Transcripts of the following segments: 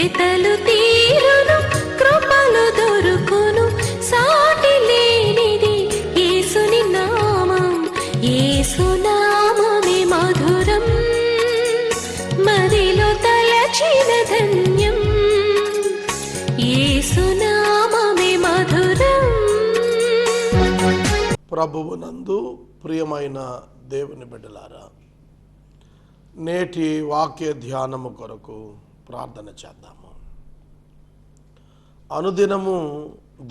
వెతలు తీరును, కృపలు దొరుకును, సాటి లేనిది యేసుని నామం. యేసునామమే మధురం, మదిలో తలచిన ధన్యం. యేసునామమే మధురం. ప్రభువునందు ప్రియమైన దేవుని బిడ్డలారా, నేటి వాక్య ధ్యానము కొరకు ప్రార్థన చేద్దాము. అనుదినము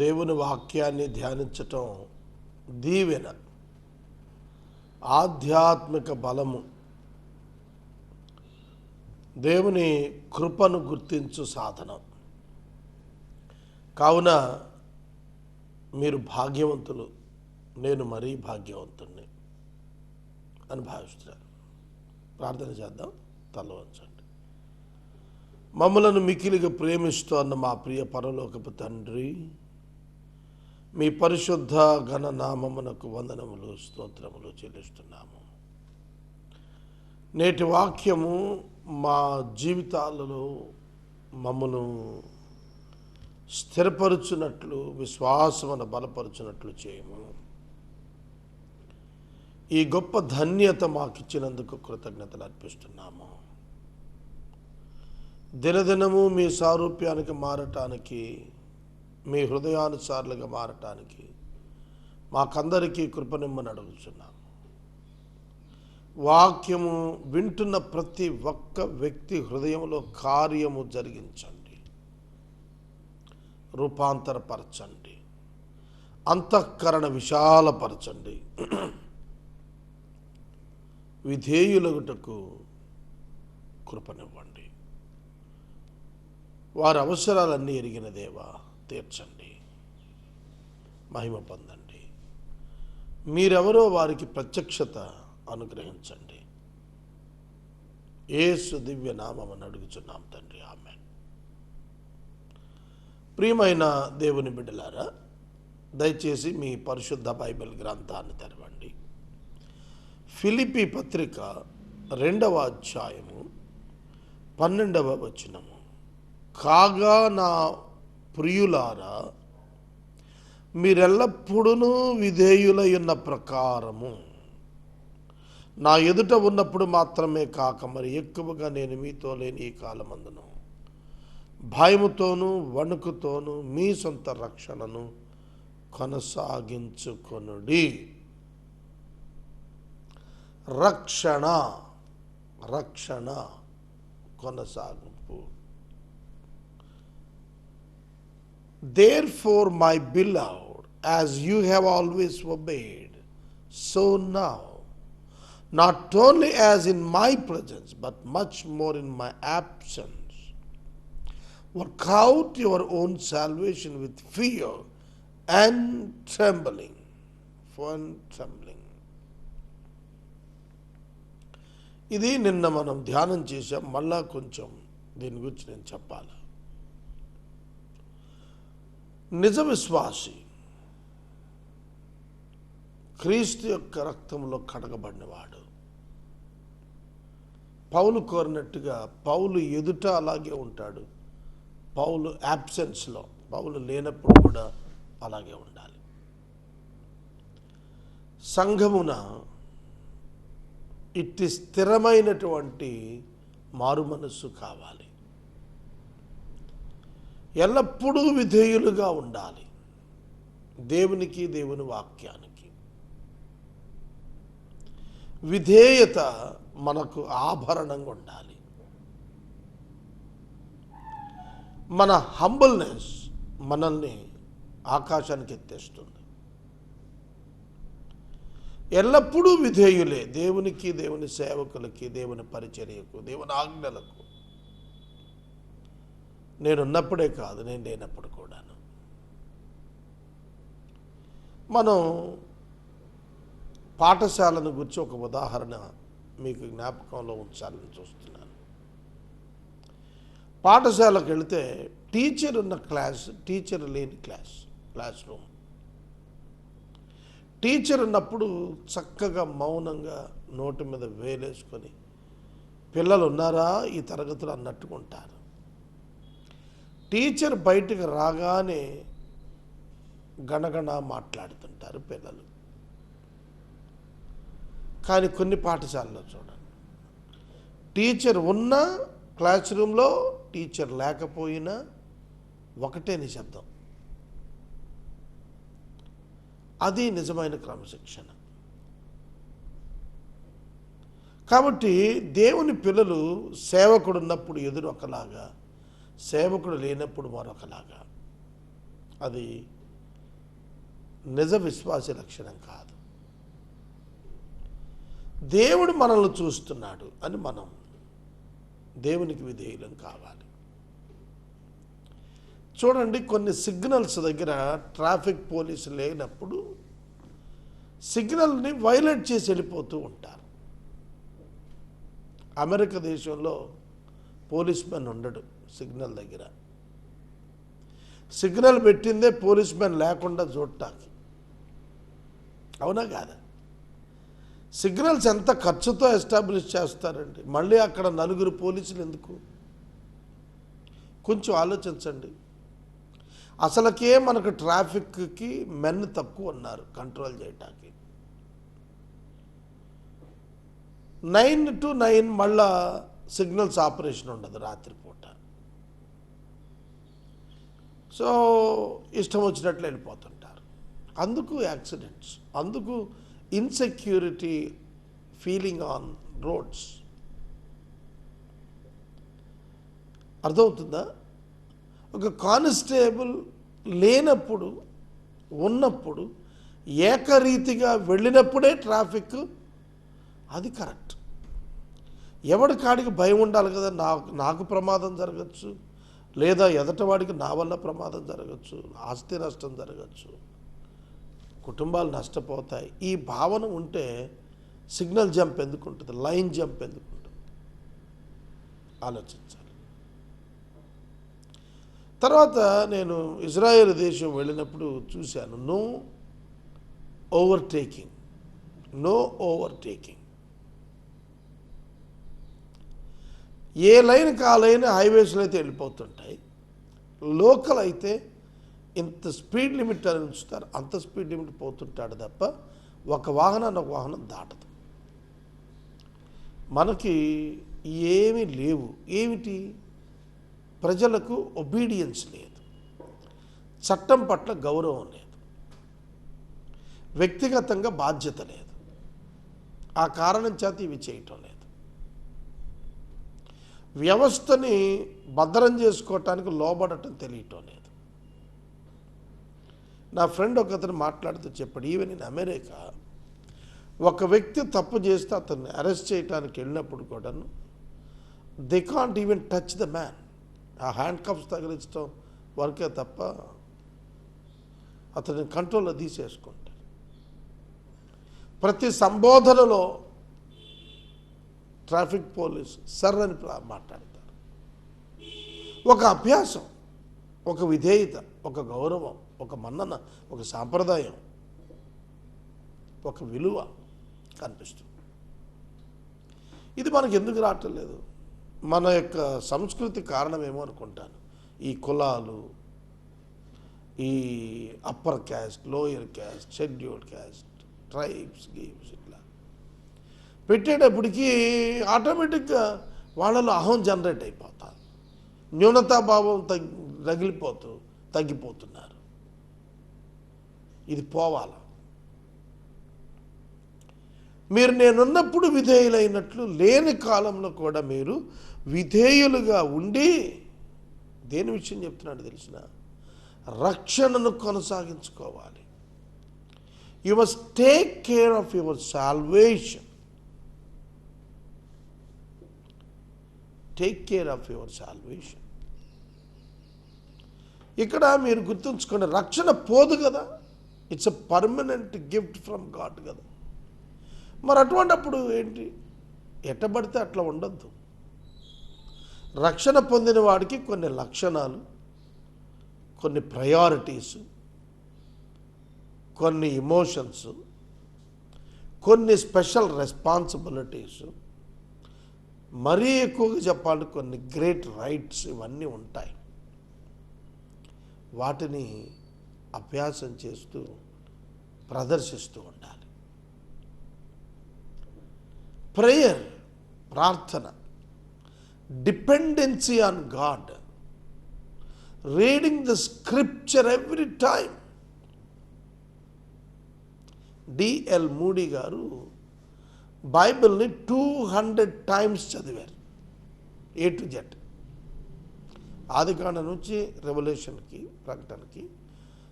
దేవుని వాక్యాన్ని ధ్యానించటం దీవెన, ఆధ్యాత్మిక బలము, దేవుని కృపను గుర్తించు సాధనం. కావున మీరు భాగ్యవంతులు, నేను మరీ భాగ్యవంతుణ్ణి అని భావిస్తున్నారు. ప్రార్థన చేద్దాం. తల వంచండి. మమ్మలను మిక్కిలిగా ప్రేమిస్తూ అన్న మా ప్రియ పరలోకపు తండ్రి, మీ పరిశుద్ధ ఘన నామమునకు వందనములు, స్తోత్రములు చెల్లిస్తున్నాము. నేటి వాక్యము మా జీవితాలలో మమ్మను స్థిరపరుచున్నట్లు, విశ్వాసమును బలపరుచున్నట్లు చేయము. ఈ గొప్ప ధన్యత మాకిచ్చినందుకు కృతజ్ఞతలు అర్పిస్తున్నాము. దినదినము మీ సారూప్యానికి మారటానికి, మీ హృదయానుసారులుగా మారటానికి మాకందరికీ కృపనిమ్మని అడుగుతున్నాము. వాక్యము వింటున్న ప్రతి ఒక్క వ్యక్తి హృదయంలో కార్యము జరిగించండి, రూపాంతరపరచండి, అంతఃకరణ విశాలపరచండి. విధేయులగుటకు కృపనివ్వండి. వారి అవసరాలన్నీ ఎరిగిన దేవా తీర్చండి, మహిమ పొందండి. మీరెవరో వారికి ప్రత్యక్షత అనుగ్రహించండి. యేసు దివ్య నామమున అడుగుచున్నాం తండ్రి, ఆమేన్. ప్రియమైన దేవుని బిడ్డలారా, దయచేసి మీ పరిశుద్ధ బైబిల్ గ్రంథాన్ని తెరవండి. ఫిలిప్పీ పత్రిక 2వ అధ్యాయము 12వ వచనము. కాగా నా ప్రియులారా, మీరెల్లప్పుడూ విధేయులై ఉన్న ప్రకారము నా ఎదుట ఉన్నప్పుడు మాత్రమే కాక మరి ఎక్కువగా నేను మీతో లేని ఈ కాలమందును భయముతోనూ వణుకుతోనూ మీ సొంత రక్షణను కొనసాగించుకొనుడి. రక్షణ కొనసాగింపు. Therefore, my beloved, as you have always obeyed, so now, not only as in my presence, but much more in my absence, work out your own salvation with fear and trembling. ఇది నిన్న మనం ధ్యానం చేసాం. మళ్ళా కొంచెం దీని గురించి నేను చెప్పాలి. నిజ విశ్వాసి క్రీస్తు యొక్క రక్తంలో కడగబడినవాడు. పౌలు కోరినట్టుగా పౌలు ఎదుట అలాగే ఉంటాడు, పౌలు యాబ్సెన్స్లో, పౌలు లేనప్పుడు కూడా అలాగే ఉండాలి. సంఘమున ఇట్టి స్థిరమైనటువంటి మారు మనస్సు కావాలి. ఎల్లప్పుడూ విధేయులుగా ఉండాలి దేవునికి, దేవుని వాక్యానికి. విధేయత మనకు ఆభరణంగా ఉండాలి. మన హంబల్నెస్ మనల్ని ఆకాశానికి ఎత్తేస్తుంది. ఎల్లప్పుడూ విధేయులే దేవునికి, దేవుని సేవకులకి, దేవుని పరిచర్యకు, దేవుని ఆజ్ఞలకు. నేనున్నప్పుడే కాదు, నేను లేనప్పుడు కూడాను. మనం పాఠశాలను గురించి ఒక ఉదాహరణ మీకు జ్ఞాపకంలో ఉంచాలని చూస్తున్నాను. పాఠశాలకు వెళితే టీచర్ ఉన్న క్లాస్, టీచర్ లేని క్లాస్ రూమ్. టీచర్ ఉన్నప్పుడు చక్కగా మౌనంగా నోటి మీద వేలేసుకొని పిల్లలు ఉన్నారా ఈ తరగతిలో అన్నట్టుకుంటారు. టీచర్ బయటకు రాగానే గణగణ మాట్లాడుతుంటారు పిల్లలు. కానీ కొన్ని పాఠశాలలో చూడండి, టీచర్ ఉన్నా క్లాస్ రూమ్లో, టీచర్ లేకపోయినా ఒకటే నిశ్శబ్దం. అది నిజమైన క్రమశిక్షణ. కాబట్టి దేవుని పిల్లలు సేవకుడు ఉన్నప్పుడు ఎదురు ఒకలాగా, సేవకుడు లేనప్పుడు మరొకలాగా. అది నిజ విశ్వాస లక్షణం కాదు. దేవుడు మనల్ని చూస్తున్నాడు అని మనం దేవునికి విధేయులం కావాలి. చూడండి, కొన్ని సిగ్నల్స్ దగ్గర ట్రాఫిక్ పోలీసు లేనప్పుడు సిగ్నల్ని వైలేట్ చేసి వెళ్ళిపోతూ ఉంటారు. అమెరికా దేశంలో పోలీస్ మ్యాన్ ఉండడు సిగ్నల్ దగ్గర. సిగ్నల్ పెట్టిందే పోలీస్ మ్యాన్ లేకుండా చూడటానికి. అవునా కాదా? సిగ్నల్స్ ఎంత ఖర్చుతో ఎస్టాబ్లిష్ చేస్తారండి, మళ్ళీ అక్కడ నలుగురు పోలీసులు ఎందుకు? కొంచెం ఆలోచించండి. అసలుకే మనకు ట్రాఫిక్కి మెన్ తక్కువ ఉన్నారు కంట్రోల్ చేయటానికి. 9 to 9 మళ్ళా సిగ్నల్స్ ఆపరేషన్ ఉండదు రాత్రిపూట. సో ఇష్టం వచ్చినట్లు వెళ్ళిపోతుంటారు. అందుకు యాక్సిడెంట్స్, అందుకు ఇన్సెక్యూరిటీ ఫీలింగ్ ఆన్ రోడ్స్. అర్థమవుతుందా? ఒక కానిస్టేబుల్ లేనప్పుడు, ఉన్నప్పుడు, ఏకరీతిగా వెళ్ళినప్పుడే ట్రాఫిక్ అది కరెక్ట్. ఎవడి కాడికి భయం ఉండాలి కదా, నాకు ప్రమాదం జరగచ్చు, లేదా ఎదటవాడికి నా వల్ల ప్రమాదం జరగచ్చు, ఆస్తి నష్టం జరగచ్చు, కుటుంబాలు నష్టపోతాయి. ఈ భావన ఉంటే సిగ్నల్ జంప్ ఎందుకు ఉంటుంది, లైన్ జంప్ ఎందుకు ఉంటుంది? ఆలోచించాలి. తర్వాత నేను ఇజ్రాయెల్ దేశం వెళ్ళినప్పుడు చూశాను, నో ఓవర్టేకింగ్. ఏ లైన్కి ఆ లైన్ హైవేస్లో అయితే వెళ్ళిపోతుంటాయి, లోకల్ అయితే ఇంత స్పీడ్ లిమిట్ అని ఉంచుతారు, అంత స్పీడ్ లిమిట్ పోతుంటాడు తప్ప ఒక వాహనాన్ని ఒక వాహనం దాటదు. మనకి ఏమీ లేవు. ఏమిటి? ప్రజలకు ఒబీడియన్స్ లేదు, చట్టం పట్ల గౌరవం లేదు, వ్యక్తిగతంగా బాధ్యత లేదు. ఆ కారణం చేత ఇవి చేయటం లేదు. వ్యవస్థని భద్రం చేసుకోవటానికి లోబడటం తెలియటం లేదు. నా ఫ్రెండ్ ఒకతను మాట్లాడుతూ చెప్పాడు, ఈవెన్ ఇన్ అమెరికా ఒక వ్యక్తి తప్పు చేస్తే అతన్ని అరెస్ట్ చేయడానికి వెళ్ళినప్పుడు కూడాను they can't even touch the man. ఆ హ్యాండ్ కప్స్ తగిలించడం వరకే తప్ప అతని కంట్రోల్లో తీసేసుకుంటారు. ప్రతి సంబోధనలో ట్రాఫిక్ పోలీస్ సర్ అని మాట్లాడతారు. ఒక అభ్యాసం, ఒక విధేయత, ఒక గౌరవం, ఒక మన్నన, ఒక సాంప్రదాయం, ఒక విలువ కనిపిస్తుంది. ఇది మనకు ఎందుకు రావటం లేదు? మన యొక్క సంస్కృతి కారణమేమో అనుకుంటాను. ఈ కులాలు, ఈ upper caste, lower caste, scheduled caste, tribes, గీవ్స్ ఇట్లా పెట్టేటప్పటికి ఆటోమేటిక్గా వాళ్ళలో అహం జనరేట్ అయిపోతారు, న్యూనతాభావం తగ్గిపోతున్నారు. ఇది పోవాలి. మీరు నేనున్నప్పుడు విధేయులైనట్లు లేని కాలంలో కూడా మీరు విధేయులుగా ఉండి, దేని విషయం చెప్తున్నాడు తెలిసిన, రక్షణను కొనసాగించుకోవాలి. You must take care of your salvation. Take care of your salvation. ఇక్కడ మీరు గుర్తుంచుకోండి, రక్షణ పోదు కదా, it's a permanent gift from God కదా. మరి అటువంటిప్పుడు ఏంటి? ఎట్టబడితే అట్లా ఉండద్దు. రక్షణ పొందిన వాడికి కొన్ని లక్షణాలు, కొన్ని ప్రయారిటీస్, కొన్ని ఇమోషన్స్, కొన్ని స్పెషల్ రెస్పాన్సిబిలిటీస్, మరీ ఎక్కువగా చెప్పాలి కొన్ని గ్రేట్ రైట్స్, ఇవన్నీ ఉంటాయి. వాటిని అభ్యాసం చేస్తూ ప్రదర్శిస్తూ ఉండాలి. ప్రేయర్, ప్రార్థన, dependency on God, reading the scripture every time. DL moody గారు బైబిల్ని 200 టైమ్స్ చదివారు, A to Z. ఆదికాండం నుంచి రెవల్యూషన్కి, ప్రకటనకి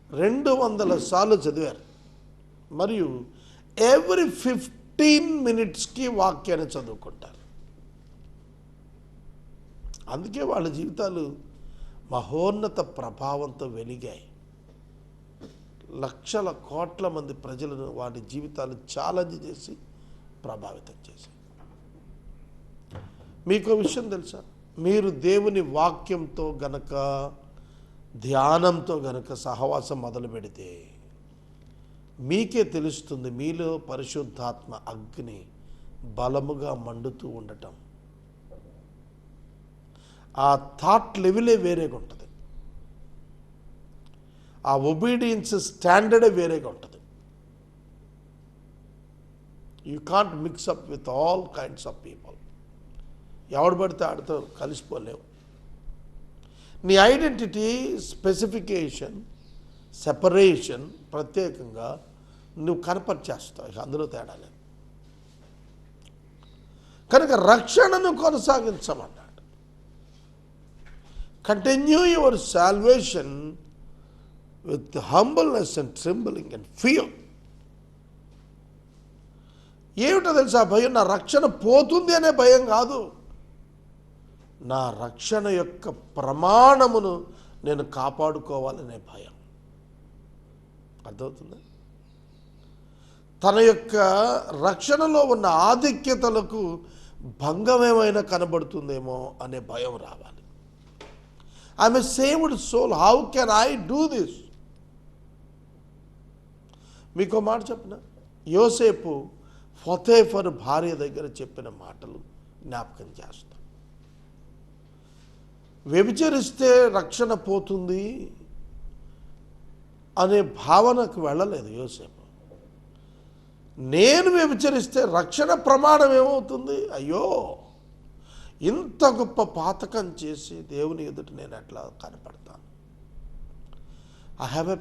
200 సార్లు చదివారు. మరియు ఎవ్రీ 15 మినిట్స్కి వాక్యాన్ని చదువుకుంటారు. అందుకే వాళ్ళ జీవితాలు మహోన్నత ప్రభావంతో వెలిగాయి. లక్షల కోట్ల మంది ప్రజలను వారి జీవితాలు ఛాలెంజ్ చేసి ప్రభావితం చేశాయి. మీకు విషయం తెలుసా? మీరు దేవుని వాక్యంతో గనక, ధ్యానంతో గనక సహవాసం మొదలు పెడితే మీకే తెలుస్తుంది మీలో పరిశుద్ధాత్మ అగ్ని బలముగా మండుతూ ఉండటం. ఆ థాట్ లెవెలే వేరేగా ఉంటుంది, ఆ ఒబీడియన్స్ స్టాండర్డే వేరేగా ఉంటుంది. You can't mix up with all kinds of people. ఎవడు పడితే ఆడితో కలిసిపోలేవు. నీ ఐడెంటిటీ, స్పెసిఫికేషన్, సెపరేషన్ ప్రత్యేకంగా నువ్వు కనపరిచేస్తావు. అందులో తేడా లేదు. కనుక రక్షణను కొనసాగించమన్నాడు. Continue your salvation with humbleness and trembling and fear. ఏమిటో తెలుసా భయం? నా రక్షణ పోతుంది అనే భయం కాదు, నా రక్షణ యొక్క ప్రమాణమును నేను కాపాడుకోవాలనే భయం. అర్థమవుతుందా? తన యొక్క రక్షణలో ఉన్న ఆధిక్యతలకు భంగమేమైనా కనబడుతుందేమో అనే భయం రావాలి. I'm a saved soul, how can I do this? మీకు మాట చెప్పిన, యోసేపు పొతేఫరు భార్య దగ్గర చెప్పిన మాటలు జ్ఞాపకం చేస్తాం. వ్యభిచరిస్తే రక్షణ పోతుంది అనే భావనకు వెళ్ళలేదు యోసేపు. నేను వ్యభిచరిస్తే రక్షణ ప్రమాణం ఏమవుతుంది? అయ్యో, ఇంత గొప్ప పాతకం చేసి దేవుని ఎదుట నేను ఎట్లా కనపడతాను? I have a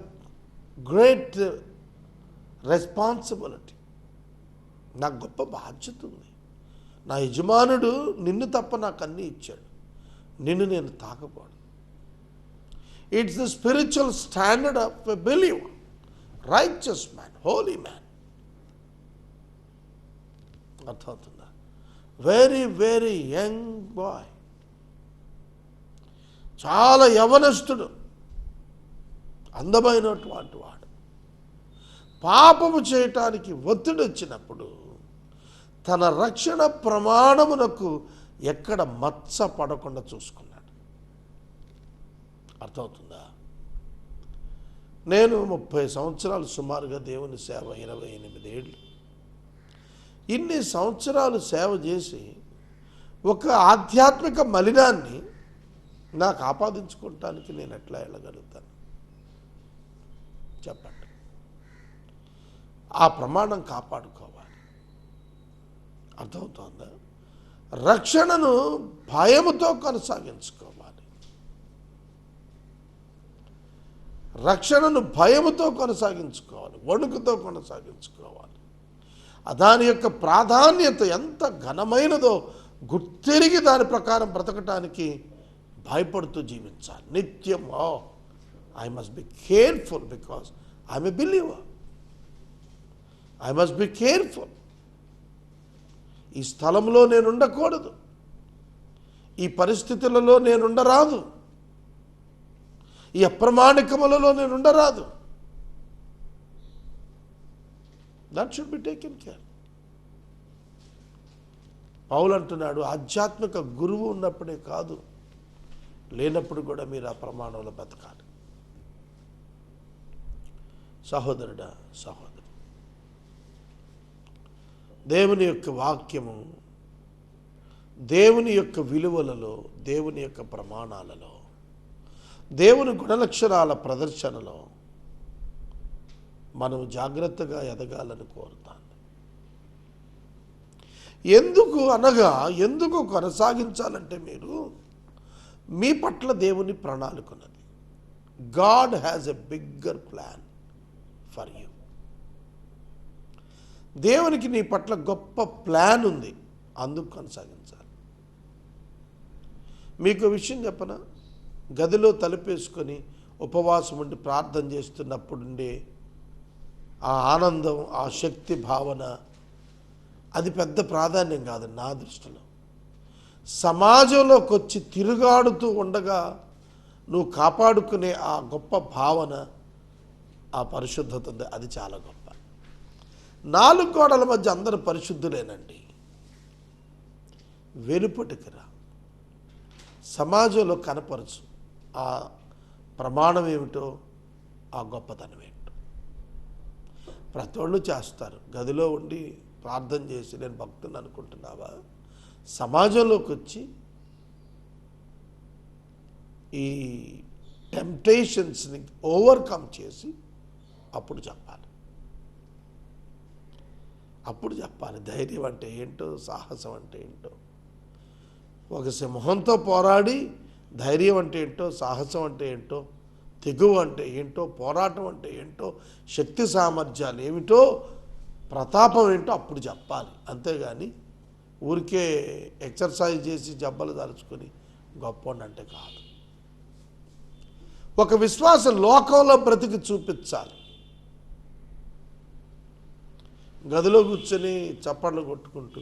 great responsibility. నాకు గొప్ప బాధ్యత ఉంది. నా యజమానుడు నిన్ను తప్ప నాకు అన్నీ ఇచ్చాడు, నిన్ను నేను తాకకూడదు. It's the spiritual standard of a believer, righteous man, holy man. అర్థమవుతుందా? వెరీ వెరీ యంగ్ బాయ్, చాలా యవనస్తుడు, అందమైనటువంటి వాడు. పాపము చేయటానికి ఒత్తిడి వచ్చినప్పుడు తన రక్షణ ప్రమాణమునకు ఎక్కడ మచ్చ పడకుండా చూసుకున్నాడు. అర్థమవుతుందా? నేను 30 సంవత్సరాలు సుమారుగా దేవుని సేవ, 28 ఏళ్ళు, ఇన్ని సంవత్సరాలు సేవ చేసి ఒక ఆధ్యాత్మిక మలినాన్ని నాకు ఆపాదించుకోవటానికి నేను ఎట్లా వెళ్ళగలుగుతాను చెప్పండి? ఆ ప్రమాణం కాపాడుకోవాలి. అర్థమవుతోందా? రక్షణను భయముతో కొనసాగించుకోవాలి. రక్షణను భయముతో కొనసాగించుకోవాలి, వణుకుతో కొనసాగించుకోవాలి. దాని యొక్క ప్రాధాన్యత ఎంత ఘనమైనదో గుర్తిరిగి దాని ప్రకారం బ్రతకటానికి భయపడుతూ జీవించాలి నిత్యం. I must be careful because I'm a believer. I must be careful. ఈ స్థలంలో నేను ఉండకూడదు, ఈ పరిస్థితులలో నేను ఉండరాదు, ఈ అప్రమాణికములలో నేను ఉండరాదు. That should be taken care. Paul అంటున్నాడు, ఆధ్యాత్మిక గురువు ఉన్నప్పుడే కాదు, లేనప్పుడు కూడా మీరు ఆ ప్రమాణంలో బతకాలి. సహోదరుడా, సహోదరు, దేవుని యొక్క వాక్యము, దేవుని యొక్క విలువలలో, దేవుని యొక్క ప్రమాణాలలో దేవుని గుణలక్షణాల ప్రదర్శనలో మనం జాగ్రత్తగా ఎదగాలని కోరుతాను. ఎందుకు కొనసాగించాలంటే మీరు మీ పట్ల దేవుని ప్రణాళిక ఉన్నది. God has a bigger plan for you. దేవునికి నీ పట్ల గొప్ప ప్లాన్ ఉంది, అందుకు కొనసాగించాలి. మీకు విషయం చెప్పనా, గదిలో తలుపేసుకొని ఉపవాసం ఉండి ప్రార్థన చేస్తున్నప్పుడుండే ఆ ఆనందం, ఆ శక్తి భావన, అది పెద్ద ప్రాధాన్యం కాదు నా దృష్టిలో. సమాజంలోకి వచ్చి తిరుగాడుతూ ఉండగా నువ్వు కాపాడుకునే ఆ గొప్ప భావన, ఆ పరిశుద్ధత ఉంది, అది చాలా గొప్ప. 4 గోడల మధ్య అందరూ పరిశుద్ధులేనండి. వెలుపటికి రా, సమాజంలో కనపరచు ఆ ప్రమాణం ఏమిటో, ఆ గొప్పతనం ఏమిటో. ప్రతి వాళ్ళు చేస్తారు, గదిలో ఉండి ప్రార్థన చేసి నేను భక్తుని అనుకుంటున్నావా? సమాజంలోకి వచ్చి ఈ టెంప్టేషన్స్ని ఓవర్కమ్ చేసి అప్పుడు చెప్పాలి ధైర్యం అంటే ఏంటో, సాహసం అంటే ఏంటో. ఒక సింహంతో పోరాడి ధైర్యం అంటే ఏంటో, సాహసం అంటే ఏంటో, తెగువ అంటే ఏంటో, పోరాటం అంటే ఏంటో, శక్తి సామర్థ్యాలు ఏమిటో, ప్రతాపం ఏంటో అప్పుడు చెప్పాలి. అంతేగాని ఊరికే ఎక్సర్సైజ్ చేసి జబ్బలు తలుచుకొని గొప్ప అంటే కాదు. ఒక విశ్వాసం లోకంలో బ్రతికి చూపించాలి. గదిలో కూర్చొని చప్పట్లు కొట్టుకుంటూ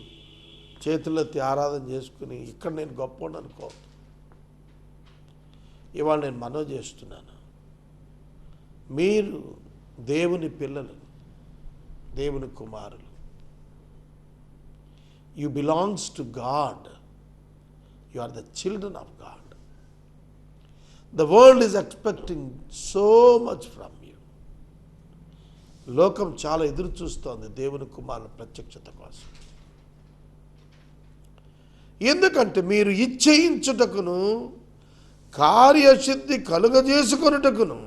చేతులెత్తి ఆరాధన చేసుకుని ఇక్కడ నేను గొప్ప అనుకో. ఇవాళ నేను మనవి చేస్తున్నాను, మీరు దేవుని పిల్లలు, దేవుని కుమారులు. You belongs to God. You are the children of God. The world is expecting so much from you. లోకం చాలా ఎదురు చూస్తోంది దేవుని కుమారుల ప్రత్యక్షత కోసం. ఎందుకంటే మీరు ఇచ్చేయించుటకును కార్యసిద్ధి కలుగజేసుకొనుటకును.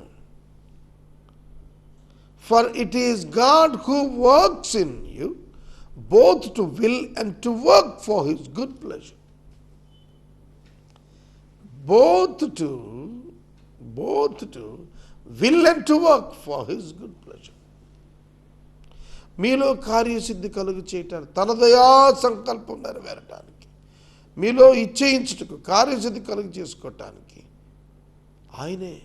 For it is God who works in you both to will and to work for his good pleasure. Both to will and to work for his good pleasure. మీలో కార్యసిద్ధి కలుగు చేయటానికి, తన దయా సంకల్పం నెరవేరటానికి, మీలో ఇచ్చేయించుటకు, కార్యసిద్ధి కలుగు చేసుకోవటానికి ఆయనే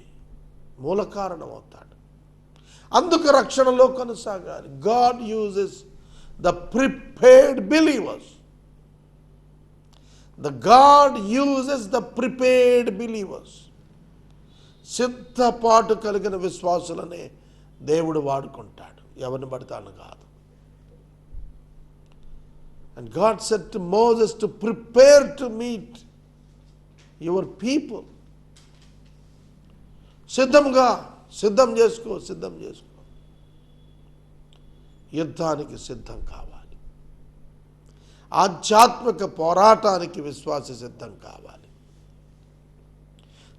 మూల కారణం అవుతాడు. అందుకు రక్షణలో కొనసాగాలి. God uses the prepared believers. The God uses the prepared believers. సిద్ధపాటు కలిగిన విశ్వాసులనే దేవుడు వాడుకుంటాడు, ఎవరిని పడతాను కాదు. And God said to Moses to prepare to meet your people. సిద్ధం చేసుకో. యుద్ధానికి సిద్ధం కావాలి. ఆధ్యాత్మిక పోరాటానికి విశ్వాస సిద్ధం కావాలి.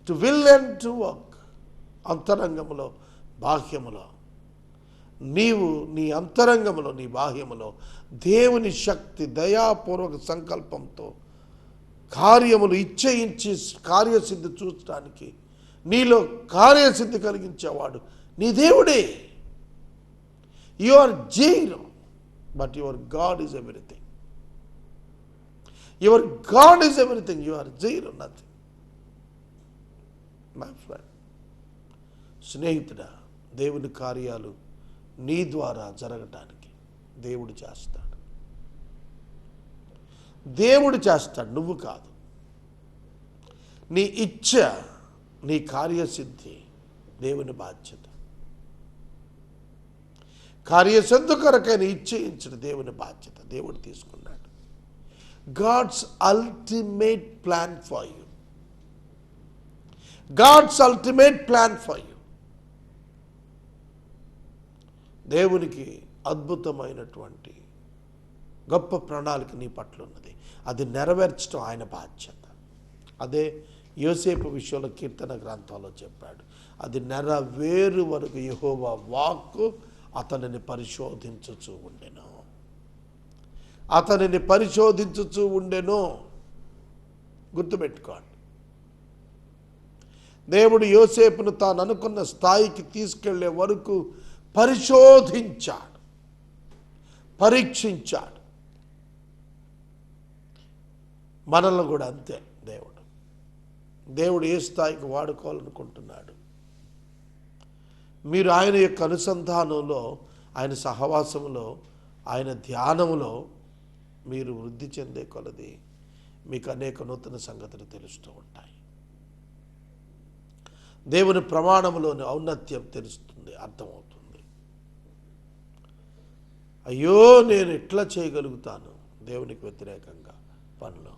To will and to work. అంతరంగములో బాహ్యములో నీవు నీ అంతరంగములో నీ బాహ్యములో దేవుని శక్తి దయాపూర్వక సంకల్పంతో కార్యములు ఇచ్చేయించి కార్యసిద్ధి చూడటానికి నీలో కార్యసిద్ధి కలిగించేవాడు నీ దేవుడే. You are zero but your God is everything. Your God is everything. You are zero, nothing. My friend, స్నేహితుడా, దేవుని కార్యాలు నీ ద్వారా జరగటానికి దేవుడు చేస్తాడు, నువ్వు కాదు. నీ ఇచ్చ, నీ కార్యసిద్ధి దేవుని బాధ్యత. కార్యసిద్ధి కొరకైన ఇచ్చేయించడం దేవుని బాధ్యత, దేవుడు తీసుకున్నాడు. God's ultimate plan for you. God's ultimate plan for you. దేవునికి అద్భుతమైనటువంటి గొప్ప ప్రణాళిక నీ పట్ల ఉన్నది. అది నెరవేర్చడం ఆయన బాధ్యత. అదే యోసేపు విషయంలో కీర్తన గ్రంథంలో చెప్పాడు. అది నెరవేరు వరకు యెహోవా వాక్కు అతనిని పరిశోధించుచూ ఉండెను. అతనిని పరిశోధించుచూ ఉండెను. గుర్తుపెట్టుకోండి. దేవుడు యోసేపును తాను అనుకున్న స్థాయికి తీసుకెళ్లే వరకు పరిశోధించాడు, పరీక్షించాడు. మనల్ని కూడా అంతే. దేవుడు ఏ స్థాయికి వాడుకోవాలనుకుంటున్నాడు? మీరు ఆయన యొక్క అనుసంధానంలో, ఆయన సహవాసంలో, ఆయన ధ్యానంలో మీరు వృద్ధి చెందే కొలది మీకు అనేక నూతన సంగతులు తెలుస్తూ ఉంటాయి. దేవుని ప్రమాణంలోని ఔన్నత్యం తెలుస్తుంది, అర్థమవుతుంది. అయ్యో నేను ఎట్లా చేయగలుగుతాను దేవునికి వ్యతిరేకంగా పనులు,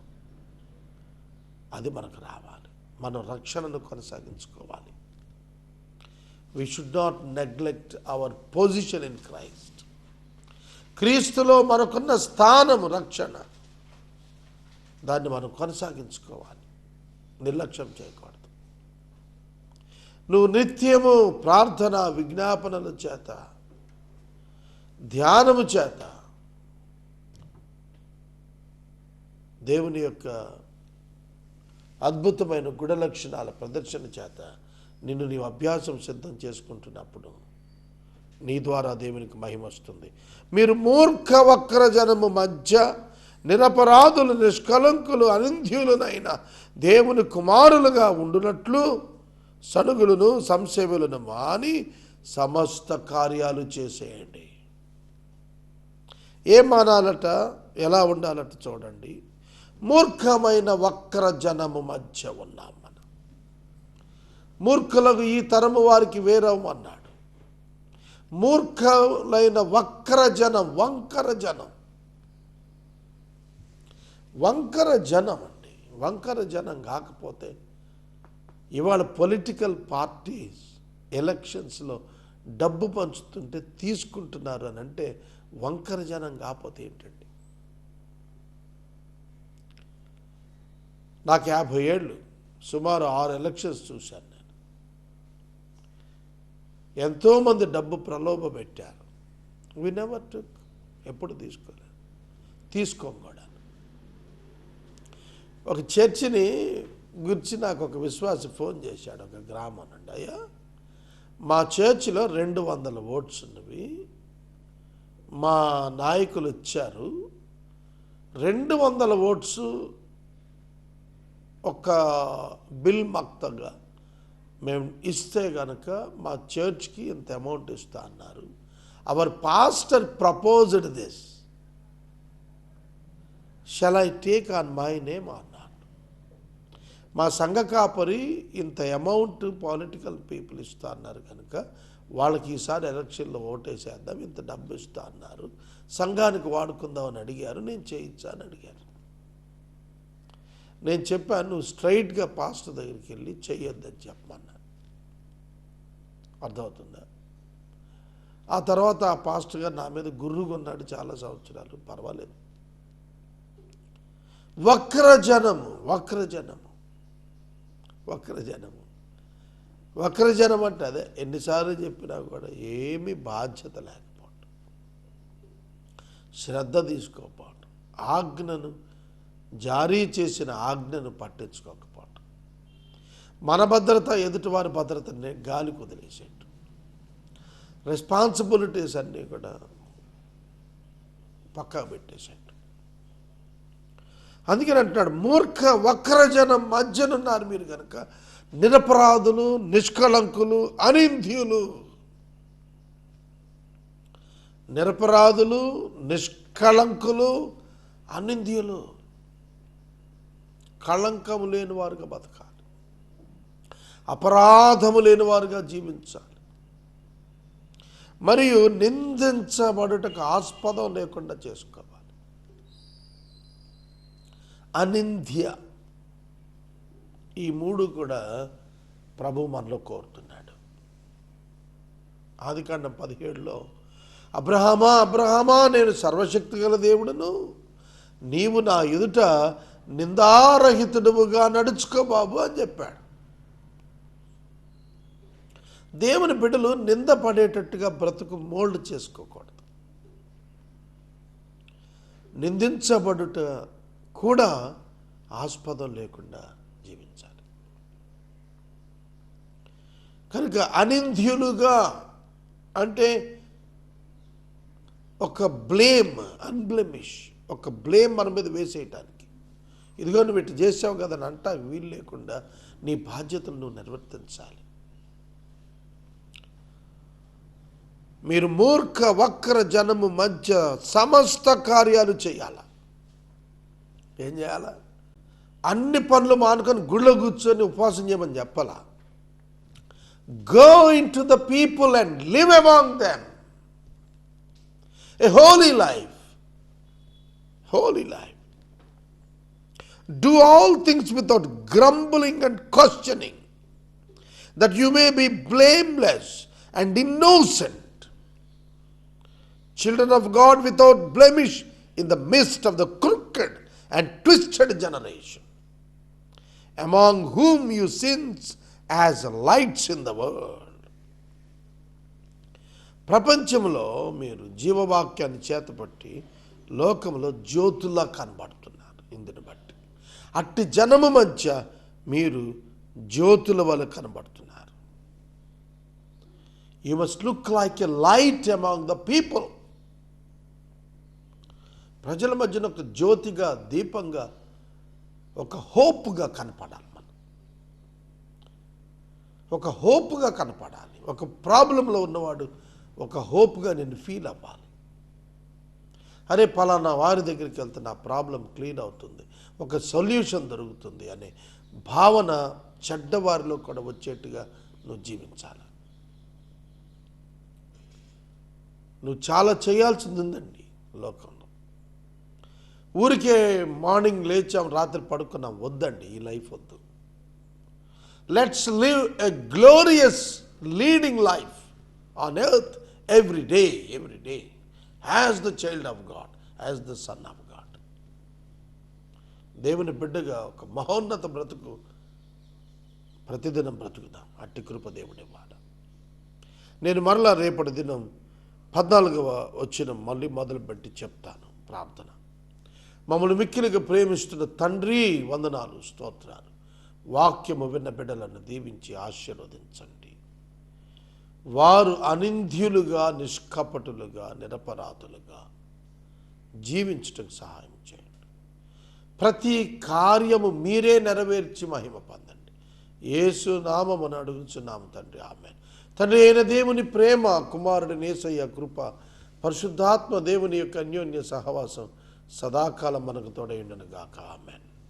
అది మనకు రావాలి. మనం రక్షణను కొనసాగించుకోవాలి. We should not neglect our position in Christ. క్రీస్తులో మనకున్న స్థానము రక్షణ, దాన్ని మనం కొనసాగించుకోవాలి, నిర్లక్ష్యం చేయకూడదు. నువ్వు నిత్యము ప్రార్థన విజ్ఞాపనల చేత, ధ్యానము చేత దేవుని యొక్క అద్భుతమైన గుణ లక్షణాల ప్రదర్శన చేత నిన్ను నీవు అభ్యాసం సిద్ధం చేసుకుంటున్నప్పుడు నీ ద్వారా దేవునికి మహిమ వస్తుంది. మీరు మూర్ఖ వక్ర జనము మధ్య నిరపరాధులు, నిష్కలంకులు, అనింద్యులనైన దేవుని కుమారులుగా ఉండునట్లు సనుగులను సంశయములను మాని సమస్త కార్యాలు చేసేయండి. ఏం మానాలట, ఎలా ఉండాలట చూడండి. మూర్ఖమైన వక్ర జనము మధ్య ఉన్నాం మనం. మూర్ఖులకు ఈ తరము వారికి వేరవమన్నాడు. మూర్ఖులైన వక్ర జనం, వంకర జనం, వంకర జనం అండి. వంకర జనం కాకపోతే ఇవాళ పొలిటికల్ పార్టీస్ ఎలక్షన్స్లో డబ్బు పంచుతుంటే తీసుకుంటున్నారు అని అంటే వంకర జనం కాకపోతే ఏంటండి? నాకు 50 ఏళ్ళు, సుమారు 6 ఎలక్షన్స్ చూశాను నేను. ఎంతోమంది డబ్బు ప్రలోభ పెట్టారు. We never took. ఎప్పుడు తీసుకోలేదు, తీసుకోం కూడా. ఒక చర్చిని గురించి నాకు ఒక విశ్వాసి ఫోన్ చేశాడు, ఒక గ్రామం నుండి. అయ్యా, మా చర్చిలో 200 ఓట్స్ ఉన్నవి, మా నాయకులు ఇచ్చారు. 200 ఓట్స్ ఒక బిల్ మక్తగా మేము ఇస్తే కనుక మా చర్చ్కి ఇంత అమౌంట్ ఇస్తా అన్నారు. Our pastor proposed this, shall I take on my name అన్నాడు. మా సంఘ కాపరి ఇంత అమౌంట్ పొలిటికల్ పీపుల్ ఇస్తా అన్నారు కనుక వాళ్ళకి ఈసారి ఎలక్షన్లో ఓటేసేద్దాం, ఇంత డబ్బు ఇస్తా అన్నారు, సంఘానికి వాడుకుందామని అడిగారు. నేను చేయించాను అడిగారు. నేను చెప్పాను, నువ్వు స్ట్రైట్గా పాస్టర్ దగ్గరికి వెళ్ళి చెయ్యొద్దని చెప్పమన్నాను. అర్థమవుతుందా? ఆ తర్వాత ఆ పాస్టర్ గారు నా మీద గుర్రుగున్నాడు చాలా సంవత్సరాలు, పర్వాలేదు. వక్రజనము, వక్రజనము, వక్రజనము, వక్రజనం అంటే అదే. ఎన్నిసార్లు చెప్పినా కూడా ఏమీ బాధ్యత లేకపోవటం, శ్రద్ధ తీసుకోకపోవటం, ఆజ్ఞను జారీ చేసిన ఆజ్ఞను పట్టించుకోకపోవటం, మన భద్రత ఎదుటివారి భద్రతని గాలి కుదిలేసేట్టు, రెస్పాన్సిబిలిటీస్ అన్నీ కూడా పక్కా పెట్టేసేట్టు. అందుకని అంటున్నాడు, మూర్ఖ వక్రజనం మధ్యనున్నారు మీరు కనుక నిరపరాధులు, నిష్కళంకులు, అనింద్యులు. నిరపరాధులు, నిష్కళంకులు, అనింద్యులు. కళంకము లేని వారుగా బతకాలి, అపరాధము లేని వారుగా జీవించాలి, మరియు నిందించబడుటకు ఆస్పదం లేకుండా చేసుకోవాలి. అనింద్య, ఈ 3 కూడా ప్రభు మనలో కోరుతున్నాడు. ఆదికాండం 17లో అబ్రహామా, అబ్రహామా, నేను సర్వశక్తి గల దేవుడును, నీవు నా ఎదుట నిందారహితుడుగా నడుచుకో బాబు అని చెప్పాడు. దేవుని బిడ్డలు నింద పడేటట్టుగా బ్రతుకు మోల్డ్ చేసుకోకూడదు. నిందించబడుట కూడా ఆస్పదం లేకుండా జీవించాలి. కనుక అనింద్యులుగా అంటే ఒక బ్లేమ్, అన్బ్లెమిష్, ఒక బ్లేమ్ మన మీద వేసేయటానికి, ఇదిగో నువ్వు ఇటు చేసావు కదా అని అంటా వీలు లేకుండా నీ బాధ్యతలు నువ్వు నిర్వర్తించాలి. మీరు మూర్ఖ వక్ర జనము మధ్య సమస్త కార్యాలు చేయాల. ఏం చేయాలా? అన్ని పనులు మానుకొని గుళ్ళో కూర్చొని ఉపవాసం చేయమని చెప్పాలా. Go in to the people and live among them a holy life. Holy life. Do all things without grumbling and questioning, that you may be blameless and innocent, children of God without blemish in the midst of the crooked and twisted generation, among whom you sins as lights in the world. ప్రపంచంలో మీరు జీవవాక్యాన్ని చేతపట్టి లోకంలో జ్యోతులా కనబడుతున్నారు. ఇందుని బట్టి అట్టి జనము మధ్య మీరు జ్యోతుల వల్ల కనబడుతున్నారు. You must look like a light among the people. ప్రజల మధ్యన ఒక జ్యోతిగా, దీపంగా, ఒక హోప్గా కనపడాలి. మనం ఒక హోప్గా కనపడాలి. ఒక ప్రాబ్లంలో ఉన్నవాడు ఒక హోప్గా నేను ఫీల్ అవ్వాలి. అరే పలానా వారి దగ్గరికి వెళ్తే నా ప్రాబ్లం క్లీన్ అవుతుంది, ఒక సొల్యూషన్ దొరుకుతుంది అనే భావన చెడ్డవారిలో కూడా వచ్చేట్టుగా నువ్వు జీవించాలి. నువ్వు చాలా చేయాల్సింది ఉందండి లోకంలో. ఊరికే మార్నింగ్ లేచాం రాత్రి పడుకున్నాం వద్దండి. ఈ లైఫ్ వద్దు. Let's live a glorious leading life on earth every day as the child of God, as the son of God. దేవుని బిడ్డగా ఒక మహోన్నత బ్రతుకు ప్రతిదినం బ్రతుకుదాం. అట్టి కృప దేవుని వాడ. నేను మరలా రేపటి దినం 14వ వచనం మళ్ళీ మొదలుపెట్టి చెప్తాను. ప్రార్థన. మమ్మల్ని మిక్కిలిగా ప్రేమిస్తున్న తండ్రి వందనాలు, స్తోత్రాలు. వాక్యము విన్న బిడ్డలను దీవించి ఆశీర్వదించండి. వారు అనింద్యులుగా, నిష్కపటులుగా, నిరపరాధులుగా జీవించటకు సహాయం చేయండి. ప్రతి కార్యము మీరే నెరవేర్చి మహిమ పొందండి. యేసు నామమున అడుగుచున్నాము తండ్రి, ఆమేన్. తండ్రి అయిన దేవుని ప్రేమ, కుమారుడి యేసయ్య కృప, పరిశుద్ధాత్మ దేవుని యొక్క అన్యోన్య సహవాసం సదాకాలం మనకు తోడై ఉండును గాక. ఆమేన్.